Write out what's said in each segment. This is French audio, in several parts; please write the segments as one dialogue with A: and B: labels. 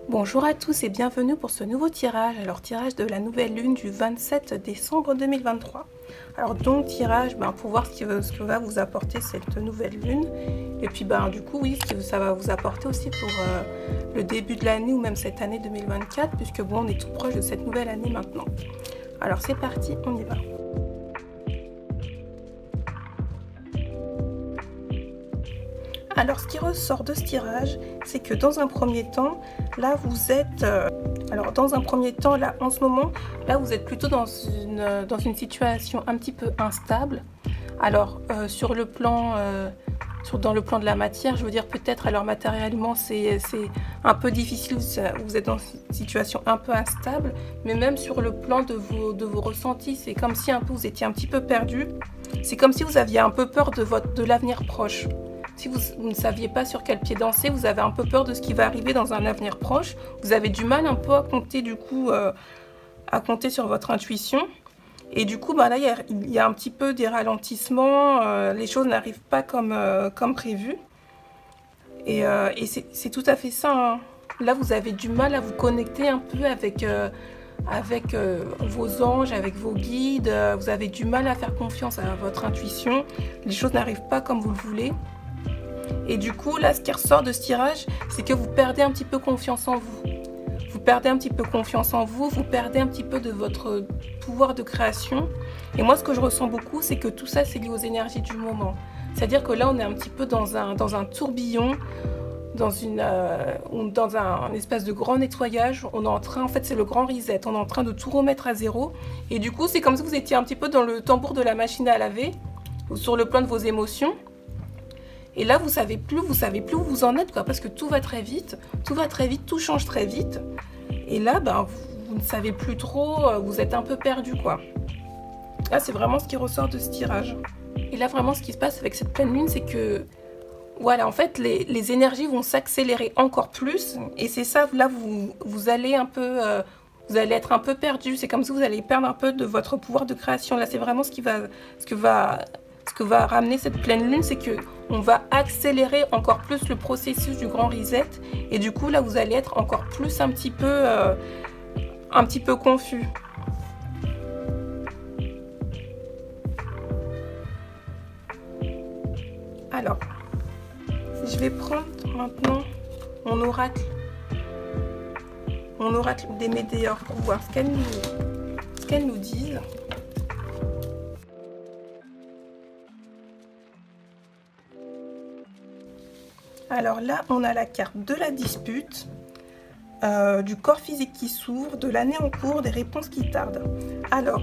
A: Bonjour à tous et bienvenue pour ce nouveau tirage, tirage de la nouvelle lune du 27 décembre 2023. Donc tirage pour voir ce que va vous apporter cette nouvelle lune et puis du coup oui, ce que ça va vous apporter aussi pour le début de l'année ou même cette année 2024 puisque on est tout proche de cette nouvelle année maintenant. Alors c'est parti, on y va. Alors ce qui ressort de ce tirage, c'est que dans un premier temps, là vous êtes... en ce moment, là vous êtes plutôt dans une situation un petit peu instable. Alors dans le plan de la matière, je veux dire peut-être alors matériellement c'est un peu difficile, vous êtes dans une situation un peu instable, mais même sur le plan de vos ressentis, c'est comme si vous étiez un petit peu perdu. C'est comme si vous aviez un peu peur de l'avenir proche. Si vous ne saviez pas sur quel pied danser, vous avez un peu peur de ce qui va arriver dans un avenir proche. Vous avez du mal un peu à compter à compter sur votre intuition. Et du coup, là, il y a un petit peu des ralentissements. Les choses n'arrivent pas comme prévu. Et c'est tout à fait ça. Hein. Là, vous avez du mal à vous connecter un peu avec vos anges, avec vos guides. Vous avez du mal à faire confiance à votre intuition. Les choses n'arrivent pas comme vous le voulez. Et du coup, là, ce qui ressort de ce tirage, c'est que vous perdez un petit peu confiance en vous. Vous perdez un petit peu confiance en vous, vous perdez un petit peu de votre pouvoir de création. Et moi, ce que je ressens beaucoup, c'est que tout ça, c'est lié aux énergies du moment. C'est-à-dire que là, on est un petit peu dans un tourbillon, dans un espèce de grand nettoyage. On est en train, en fait, c'est le grand reset. On est en train de tout remettre à zéro. Et du coup, c'est comme si vous étiez un petit peu dans le tambour de la machine à laver, ou sur le plan de vos émotions. Et là, vous savez plus où vous en êtes, parce que tout va très vite, tout change très vite. Et là, vous ne savez plus trop, vous êtes un peu perdu, quoi. Là, c'est vraiment ce qui ressort de ce tirage. Et là, vraiment, ce qui se passe avec cette pleine lune, c'est que, voilà, en fait, les énergies vont s'accélérer encore plus. Et c'est ça, là, vous allez un peu, vous allez être un peu perdu. C'est comme si vous allez perdre un peu de votre pouvoir de création. Là, c'est vraiment ce que va ramener cette pleine lune, c'est que on va accélérer encore plus le processus du grand reset et du coup là vous allez être encore plus un petit peu confus. Alors, je vais prendre maintenant mon oracle des météores pour voir ce qu'elles nous disent. Alors là, on a la carte de la dispute, du corps physique qui s'ouvre, de l'année en cours, des réponses qui tardent. Alors,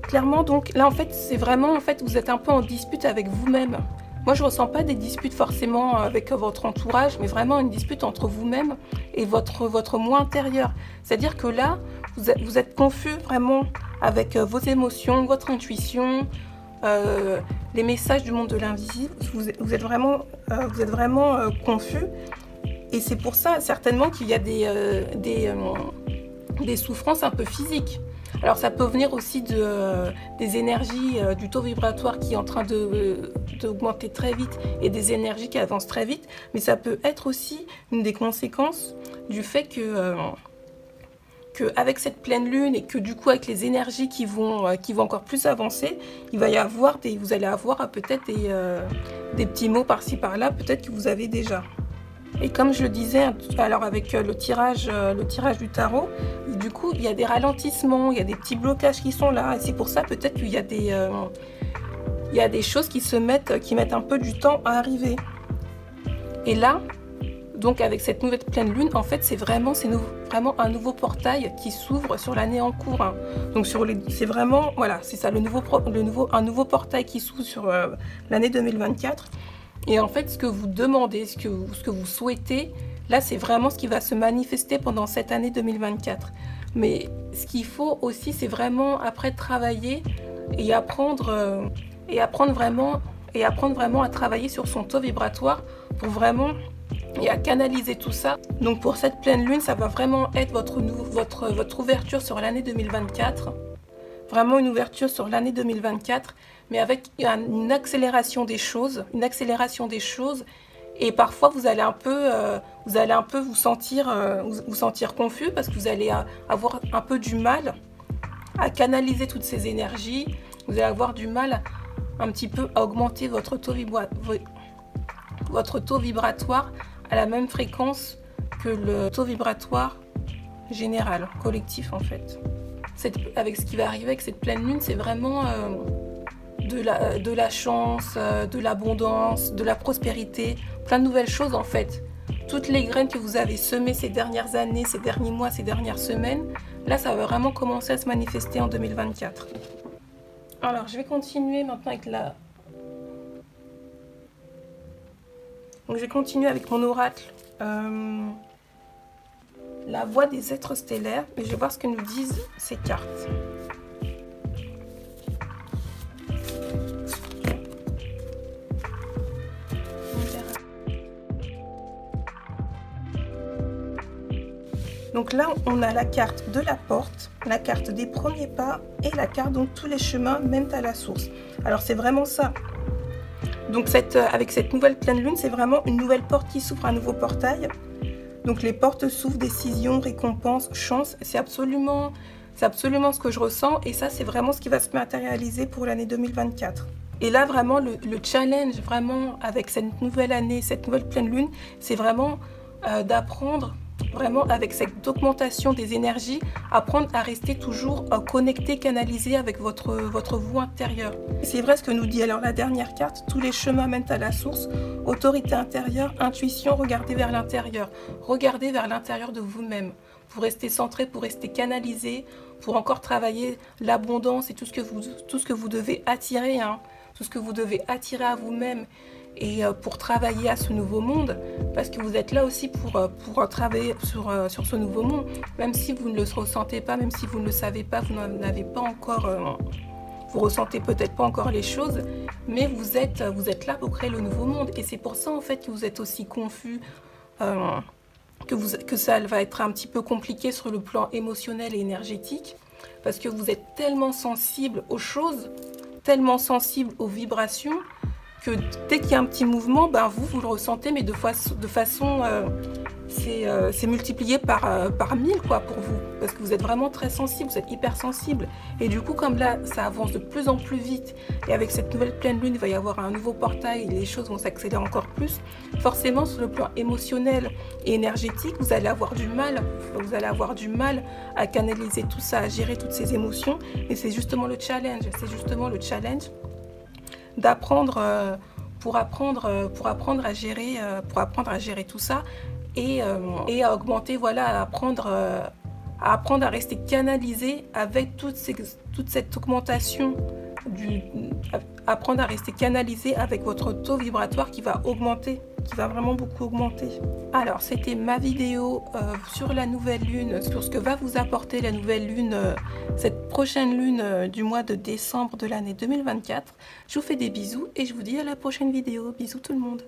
A: clairement, donc, là, en fait, c'est vraiment, vous êtes un peu en dispute avec vous-même. Moi, je ne ressens pas des disputes forcément avec votre entourage, mais vraiment une dispute entre vous-même et votre moi intérieur. C'est-à-dire que là, vous êtes confus vraiment avec vos émotions, votre intuition, les messages du monde de l'invisible. Vous êtes vraiment confus. Et c'est pour ça, certainement, qu'il y a des souffrances un peu physiques. Alors, ça peut venir aussi des énergies du taux vibratoire qui est en train d'augmenter très vite et des énergies qui avancent très vite. Mais ça peut être aussi une des conséquences du fait qu'avec cette pleine lune et que du coup avec les énergies qui vont encore plus avancer, vous allez avoir peut-être des petits mots par-ci par-là, peut-être que vous avez déjà. Et comme je le disais, alors avec le tirage du tarot, du coup il y a des ralentissements, il y a des petits blocages qui sont là, et c'est pour ça peut-être qu'il y a des choses qui mettent un peu du temps à arriver. Et là, donc avec cette nouvelle pleine lune, en fait c'est vraiment un nouveau portail qui s'ouvre sur l'année en cours. Hein. Donc c'est vraiment, voilà, c'est ça, un nouveau portail qui s'ouvre sur l'année 2024. Et en fait ce que vous demandez, ce que vous souhaitez, là c'est vraiment ce qui va se manifester pendant cette année 2024. Mais ce qu'il faut aussi, c'est vraiment après travailler et apprendre vraiment à travailler sur son taux vibratoire pour vraiment et à canaliser tout ça. Donc pour cette pleine lune, ça va vraiment être votre ouverture sur l'année 2024. Vraiment une ouverture sur l'année 2024, mais avec une accélération des choses, Et parfois, vous allez un peu vous sentir confus parce que vous allez avoir un peu du mal à canaliser toutes ces énergies. Vous allez avoir du mal un petit peu à augmenter votre taux vibratoire à la même fréquence que le taux vibratoire général, collectif en fait. Avec ce qui va arriver avec cette pleine lune, c'est vraiment de la chance, de l'abondance, de la prospérité, plein de nouvelles choses en fait. Toutes les graines que vous avez semées ces dernières années, ces derniers mois, ces dernières semaines, là ça va vraiment commencer à se manifester en 2024. Alors je vais continuer maintenant avec Donc je vais continuer avec mon oracle, la voix des êtres stellaires, et je vais voir ce que nous disent ces cartes. Donc là, on a la carte de la porte, la carte des premiers pas et la carte dont tous les chemins mènent à la source. Alors c'est vraiment ça. Donc avec cette nouvelle pleine lune, c'est vraiment une nouvelle porte qui s'ouvre, un nouveau portail. Donc les portes s'ouvrent, décision, récompense, chance. C'est absolument ce que je ressens et ça c'est vraiment ce qui va se matérialiser pour l'année 2024. Et là vraiment le challenge vraiment avec cette nouvelle année, cette nouvelle pleine lune, c'est vraiment d'apprendre vraiment avec cette augmentation des énergies, apprendre à rester toujours connecté, canalisé avec votre voix intérieure. C'est vrai ce que nous dit alors la dernière carte, tous les chemins mènent à la source, autorité intérieure, intuition, regardez vers l'intérieur. Regardez vers l'intérieur de vous-même, pour rester centré, pour rester canalisé, pour encore travailler l'abondance et tout ce que vous devez attirer, hein, tout ce que vous devez attirer à vous-même. Et pour travailler à ce nouveau monde, parce que vous êtes là aussi pour travailler sur ce nouveau monde, même si vous ne le ressentez pas, même si vous ne le savez pas, vous n'avez pas encore, vous ressentez peut-être pas encore les choses, mais vous êtes là pour créer le nouveau monde, et c'est pour ça en fait que vous êtes aussi confus, que ça va être un petit peu compliqué sur le plan émotionnel et énergétique, parce que vous êtes tellement sensible aux choses, tellement sensible aux vibrations, que dès qu'il y a un petit mouvement, ben vous le ressentez, mais de façon c'est multiplié par 1000 quoi pour vous, parce que vous êtes vraiment très sensible, vous êtes hypersensible. Et du coup, comme là, ça avance de plus en plus vite, et avec cette nouvelle pleine lune, il va y avoir un nouveau portail, et les choses vont s'accélérer encore plus. Forcément, sur le plan émotionnel et énergétique, vous allez avoir du mal à canaliser tout ça, à gérer toutes ces émotions. Et c'est justement le challenge, d'apprendre pour apprendre à gérer tout ça et à augmenter, voilà, à apprendre à rester canalisé avec toute cette augmentation apprendre à rester canalisé avec votre taux vibratoire qui va augmenter, qui va vraiment beaucoup augmenter. Alors c'était ma vidéo sur la nouvelle lune, sur ce que va vous apporter la nouvelle lune, cette prochaine lune du mois de décembre de l'année 2024. Je vous fais des bisous et je vous dis à la prochaine vidéo. Bisous tout le monde.